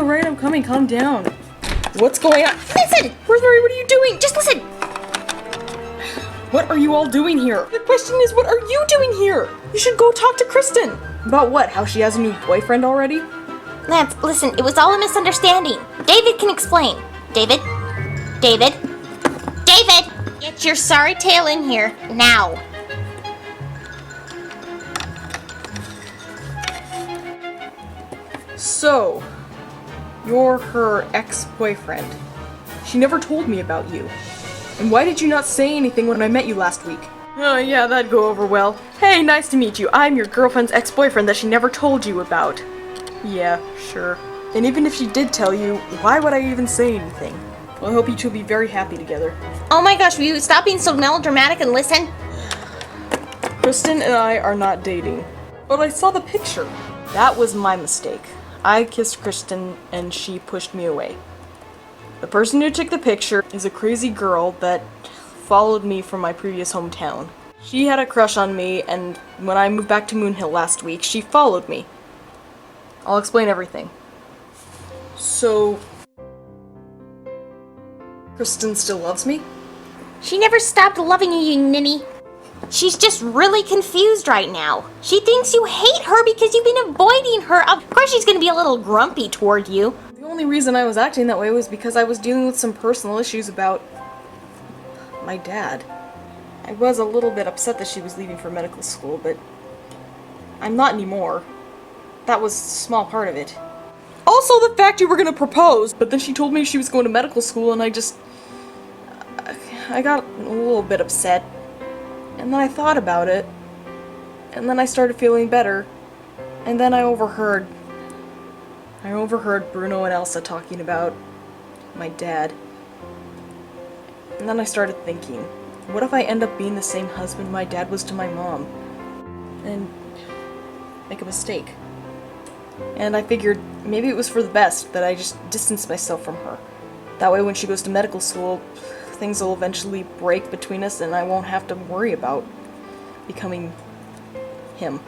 alright, I'm coming. Calm down. What's going on? Listen! Rosemary, what are you doing? Just listen! What are you all doing here? The question is, what are you doing here? You should go talk to Kirsten. About what? How she has a new boyfriend already? Lance, listen, it was all a misunderstanding. David can explain. David? David? David! Get your sorry tail in here, now. So, you're her ex-boyfriend. She never told me about you. And why did you not say anything when I met you last week? Oh yeah, that'd go over well. Hey, nice to meet you. I'm your girlfriend's ex-boyfriend that she never told you about. Yeah, sure. And even if she did tell you, why would I even say anything? Well, I hope you two will be very happy together. Oh my gosh, will you stop being so melodramatic and listen? Kristen and I are not dating. But I saw the picture. That was my mistake. I kissed Kristen and she pushed me away. The person who took the picture is a crazy girl that followed me from my previous hometown. She had a crush on me, and when I moved back to Moon Hill last week, she followed me. I'll explain everything. So, Kristen still loves me? She never stopped loving you, you ninny. She's just really confused right now. She thinks you hate her because you've been avoiding her. Of course she's gonna be a little grumpy toward you. The only reason I was acting that way was because I was dealing with some personal issues about my dad. I was a little bit upset that she was leaving for medical school, but I'm not anymore. That was a small part of it. Also the fact you were gonna propose, but then she told me she was going to medical school and I got a little bit upset. And then I thought about it, and then I started feeling better, and then I overheard Bruno and Elsa talking about my dad. And then I started thinking, what if I end up being the same husband my dad was to my mom? And make a mistake. And I figured maybe it was for the best that I just distanced myself from her. That way when she goes to medical school, things will eventually break between us and I won't have to worry about becoming him.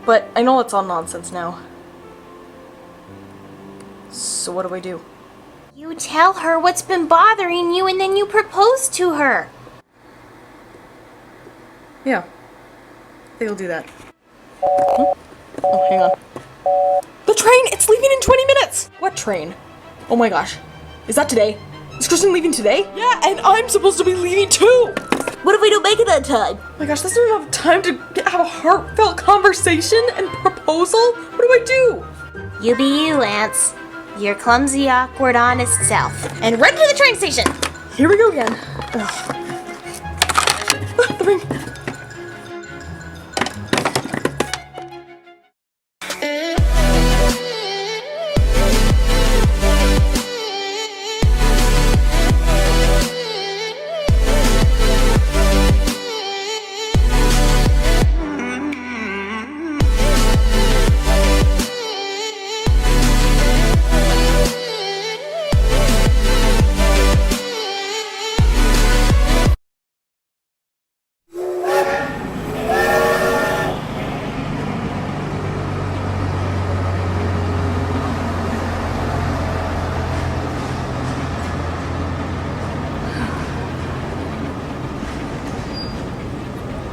But I know it's all nonsense now. So what do I do? You tell her what's been bothering you and then you propose to her. Yeah. I think I'll do that. Oh, hang on. The train! It's leaving in 20 minutes! What train? Oh my gosh. Is that today? Is Kristen leaving today? Yeah, and I'm supposed to be leaving too! What if we don't make it that time? Oh my gosh, that's not enough time to have a heartfelt conversation and proposal? What do I do? You be you, Lance. Your clumsy, awkward, honest self. And run to the train station! Here we go again. Ugh. The ring.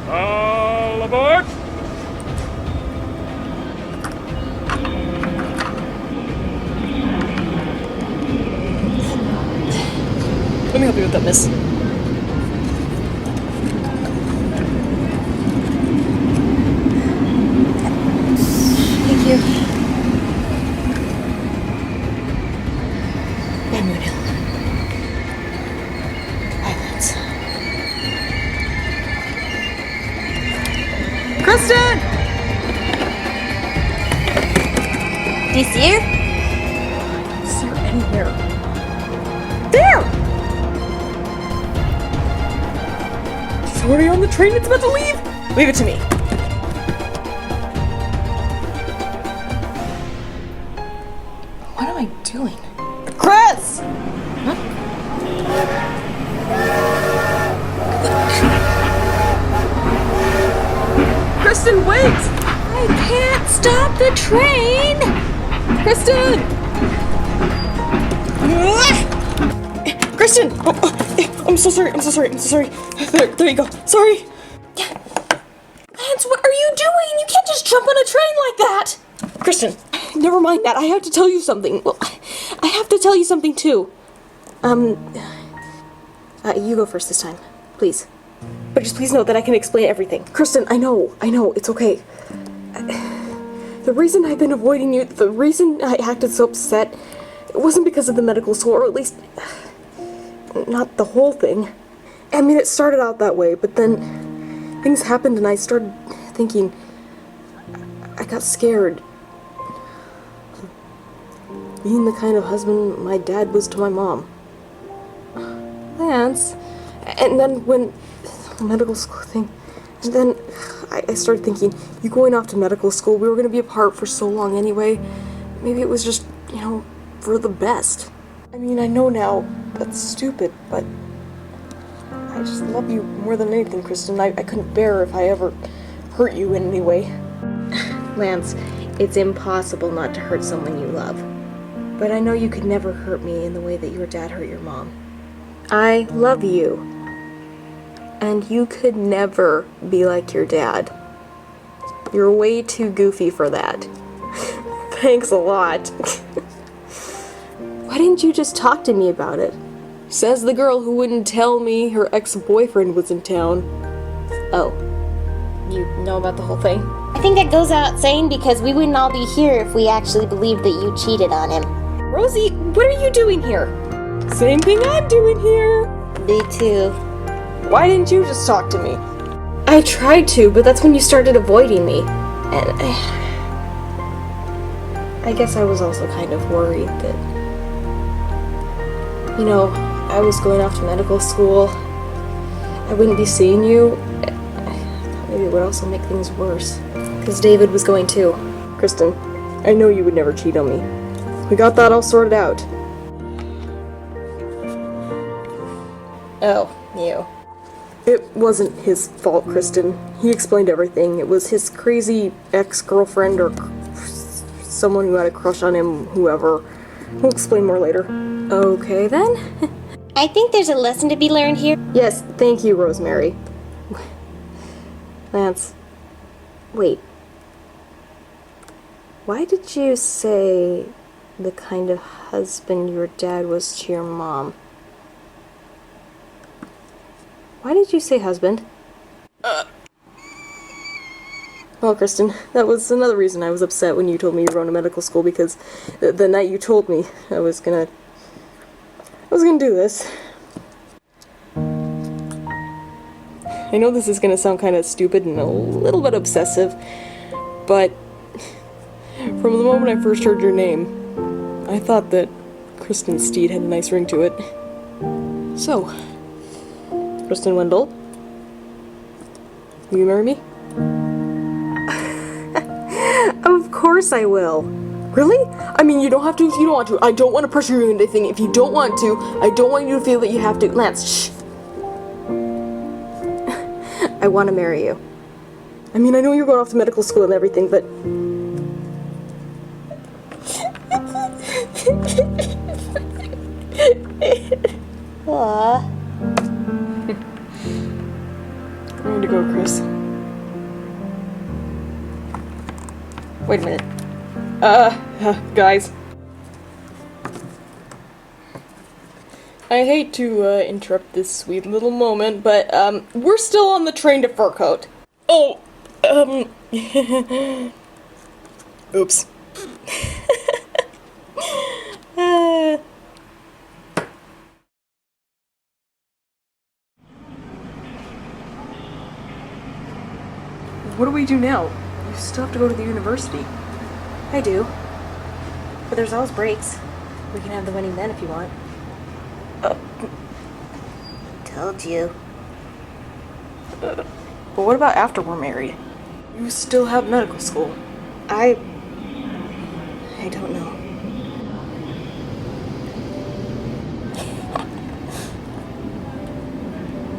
All aboard! Let me help you with that, miss. Thank you. Bye, Moon Hill. Bye, Lance. Kristen! Do you see her? I don't see her anywhere. There! She's already on the train. It's about to leave. Leave it to me. What am I doing? Chris! Huh? Kristen, wait! I can't stop the train! Kristen! Kristen! I'm so sorry. There you go. Sorry. Lance, what are you doing? You can't just jump on a train like that. Kristen, never mind that. I have to tell you something. Well, I have to tell you something too. You go first this time, please. But just please know that I can explain everything. Kristen, I know, it's okay. The reason I've been avoiding you, the reason I acted so upset, it wasn't because of the medical school, or at least, not the whole thing. I mean, it started out that way, but then things happened and I started thinking, I got scared. Being the kind of husband my dad was to my mom. Lance. And then when the medical school thing, and then I started thinking, you going off to medical school, we were going to be apart for so long anyway. Maybe it was just, for the best. I mean, I know now that's stupid, but I just love you more than anything, Kristen. I couldn't bear if I ever hurt you in any way. Lance, it's impossible not to hurt someone you love. But I know you could never hurt me in the way that your dad hurt your mom. I love you. And you could never be like your dad. You're way too goofy for that. Thanks a lot. Why didn't you just talk to me about it? Says the girl who wouldn't tell me her ex-boyfriend was in town. Oh. You know about the whole thing? I think that goes out saying because we wouldn't all be here if we actually believed that you cheated on him. Rosie, what are you doing here? Same thing I'm doing here. Me too. Why didn't you just talk to me? I tried to, but that's when you started avoiding me. And I guess I was also kind of worried that, I was going off to medical school. I wouldn't be seeing you. I thought maybe it would also make things worse. Because David was going too. Kristen, I know you would never cheat on me. We got that all sorted out. Oh, you. It wasn't his fault, Kristen. He explained everything. It was his crazy ex-girlfriend or someone who had a crush on him, whoever. We'll explain more later. Okay, then. I think there's a lesson to be learned here. Yes, thank you, Rosemary. Lance, wait. Why did you say the kind of husband your dad was to your mom? Why did you say husband? Well, Kristen, that was another reason I was upset when you told me you were going to medical school, because the night you told me I was gonna do this. I know this is gonna sound kind of stupid and a little bit obsessive, but from the moment I first heard your name, I thought that Kristen Steed had a nice ring to it. So, Kristen Wendell, will you marry me? Of course I will. Really? I mean, you don't have to if you don't want to. I don't want to pressure you into anything. If you don't want to, I don't want you to feel that you have to. Lance, shh. I want to marry you. I mean, I know you're going off to medical school and everything, but... Aww. I'm going to go, Chris. Wait a minute. Guys. I hate to interrupt this sweet little moment, but we're still on the train to Furcoat. Oh, oops. What do we do now? You still have to go to the university. I do. But there's always breaks. We can have the wedding then if you want. Told you. But what about after we're married? You still have medical school. I don't know.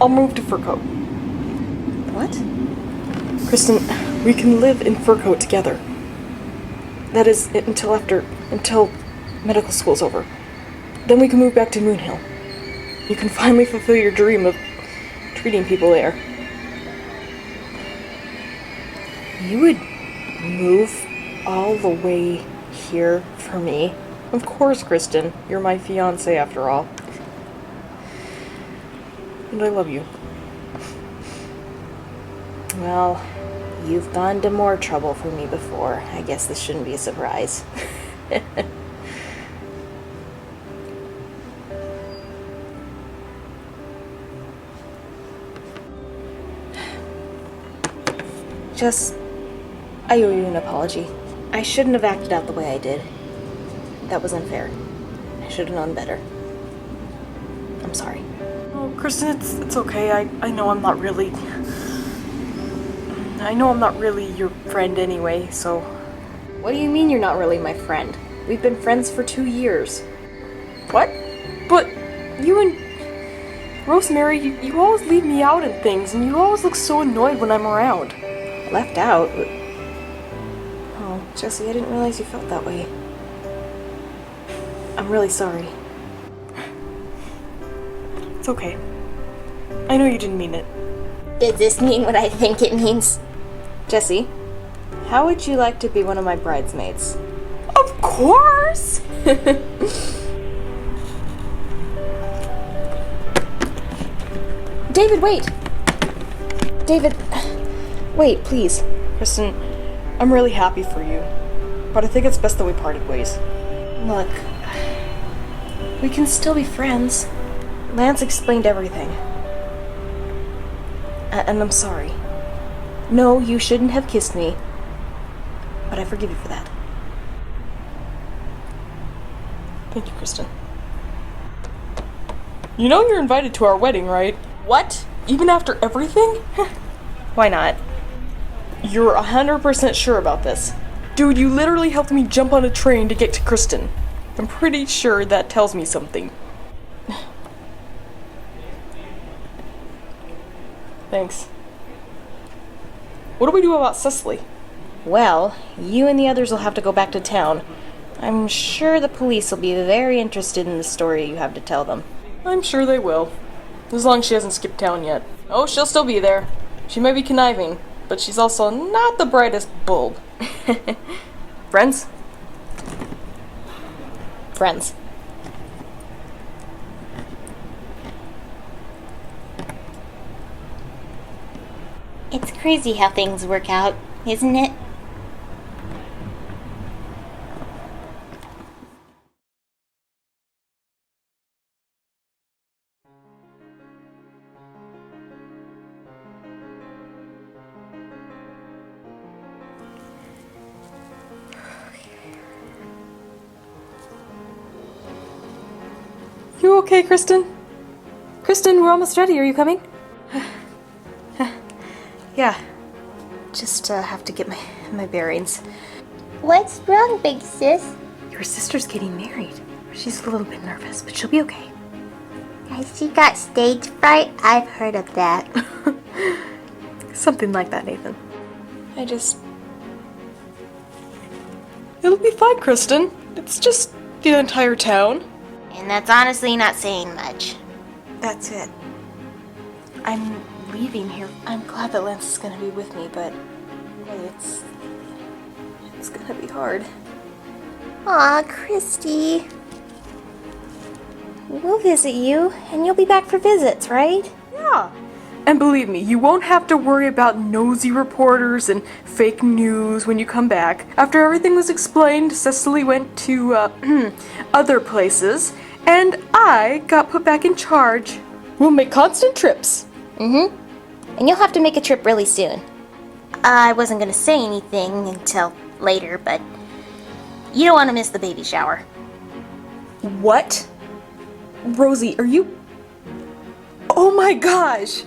I'll move to Furcoat. What? Kristen, we can live in Furcoat together. That is, until medical school's over. Then we can move back to Moonhill. You can finally fulfill your dream of treating people there. You would move all the way here for me? Of course, Kristen. You're my fiancé after all. And I love you. Well, you've gone to more trouble for me before. I guess this shouldn't be a surprise. I owe you an apology. I shouldn't have acted out the way I did. That was unfair. I should have known better. I'm sorry. Oh, Kristen, it's okay. I know I'm not really... I know I'm not really your friend anyway, so... What do you mean you're not really my friend? We've been friends for 2 years. What? But you and Rosemary, you always leave me out in things, and you always look so annoyed when I'm around. Left out? Oh, Jesse, I didn't realize you felt that way. I'm really sorry. It's okay. I know you didn't mean it. Does this mean what I think it means? Jesse, how would you like to be one of my bridesmaids? Of course! David, wait! David, wait, please. Kristen, I'm really happy for you, but I think it's best that we parted ways. Look, we can still be friends. Lance explained everything. And I'm sorry. No, you shouldn't have kissed me, but I forgive you for that. Thank you, Kristen. You know you're invited to our wedding, right? What? Even after everything? Why not? You're 100% sure about this. Dude, you literally helped me jump on a train to get to Kristen. I'm pretty sure that tells me something. Thanks. What do we do about Cecily? Well, you and the others will have to go back to town. I'm sure the police will be very interested in the story you have to tell them. I'm sure they will. As long as she hasn't skipped town yet. Oh, she'll still be there. She may be conniving, but she's also not the brightest bulb. Friends? Friends. It's crazy how things work out, isn't it? You okay, Kristen? Kristen, we're almost ready. Are you coming? Yeah. Just have to get my bearings. What's wrong, big sis? Your sister's getting married. She's a little bit nervous, but she'll be okay. Has she got stage fright? I've heard of that. Something like that, Nathan. It'll be fine, Kristen. It's just the entire town. And that's honestly not saying much. That's it. I'm leaving here. I'm glad that Lance is gonna be with me, but boy, it's gonna be hard. Aw, Christy. We'll visit you, and you'll be back for visits, right? Yeah. And believe me, you won't have to worry about nosy reporters and fake news when you come back. After everything was explained, Cecily went to, other places, and I got put back in charge. We'll make constant trips. Mm-hmm. And you'll have to make a trip really soon. I wasn't gonna say anything until later, but you don't want to miss the baby shower. What? Rosie, are you... Oh my gosh!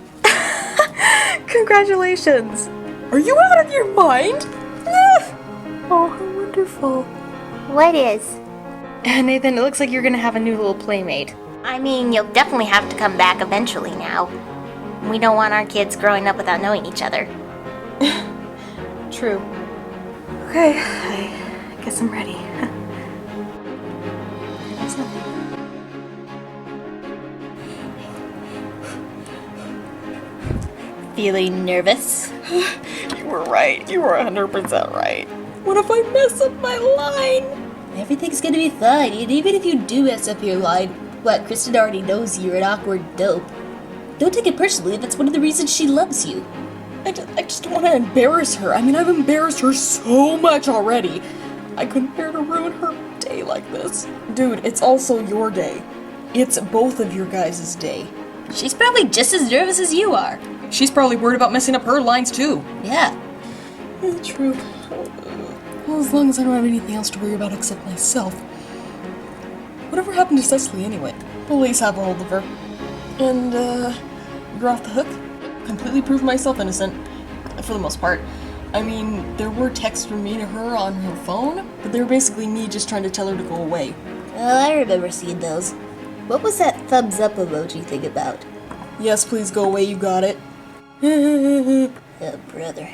Congratulations! Are you out of your mind? Oh, how wonderful. What is? Nathan, it looks like you're gonna have a new little playmate. I mean, you'll definitely have to come back eventually now. We don't want our kids growing up without knowing each other. True. Okay, I guess I'm ready. There's nothing. feeling nervous? You were right. You were 100% right. What if I mess up my line? Everything's gonna be fine, and even if you do mess up your line, Kristen already knows you're an awkward dope. Don't take it personally, that's one of the reasons she loves you. I just don't want to embarrass her. I mean, I've embarrassed her so much already. I couldn't bear to ruin her day like this. Dude, it's also your day. It's both of your guys' day. She's probably just as nervous as you are. She's probably worried about messing up her lines too. Yeah. True. Well, as long as I don't have anything else to worry about except myself. Whatever happened to Cecily anyway? Police have a hold of her. And, you're off the hook? Completely proved myself innocent. For the most part. I mean, there were texts from me to her on her phone, but they were basically me just trying to tell her to go away. I remember seeing those. What was that thumbs up emoji thing about? Yes, please go away, you got it. Oh, brother.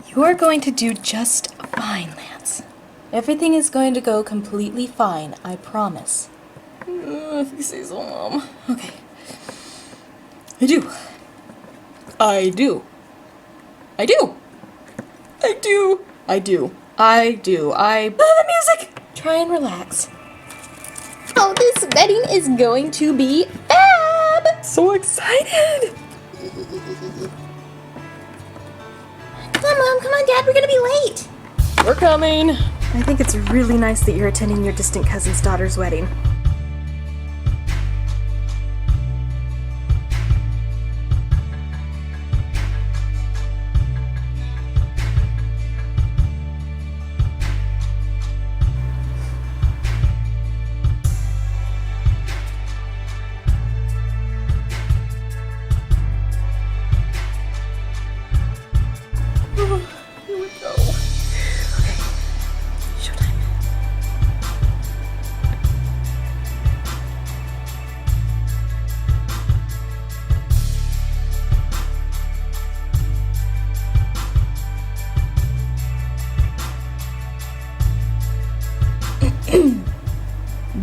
You're going to do just fine, Lance. Everything is going to go completely fine, I promise. If you say so, Mom. Okay. I do. I do. I do. I do. I do. I do. The music! Try and relax. Oh, this wedding is going to be fab! So excited! Come on, Mom, come on, Dad, we're gonna be late! We're coming! I think it's really nice that you're attending your distant cousin's daughter's wedding. Here we go. Okay. Showtime.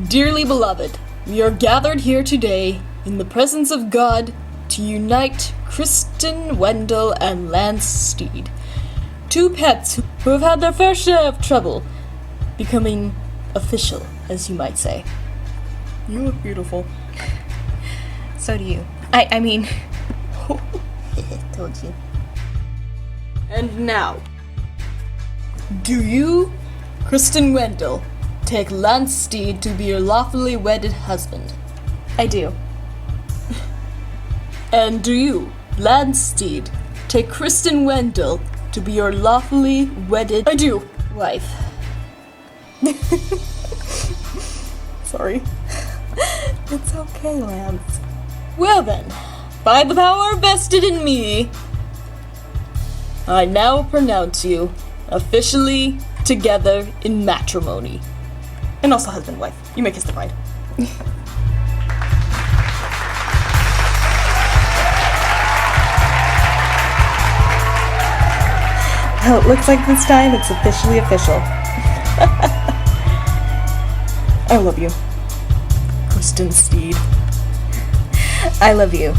Dearly beloved, we are gathered here today in the presence of God to unite Kirsten Wendell and Lance Steed, two pets who have had their fair share of trouble becoming official, as you might say. You look beautiful. So do you. I mean... Told you. And now, do you, Kirsten Wendell, take Lance Steed to be your lawfully wedded husband? I do. And do you, Lance Steed, take Kirsten Wendell to be your lawfully wedded... I do. Wife. Sorry. It's okay, Lance. Well then, by the power vested in me, I now pronounce you officially together in matrimony. And also husband and wife. You may kiss the bride. Well, it looks like this time it's officially official. I love you, Kirsten Steed. I love you.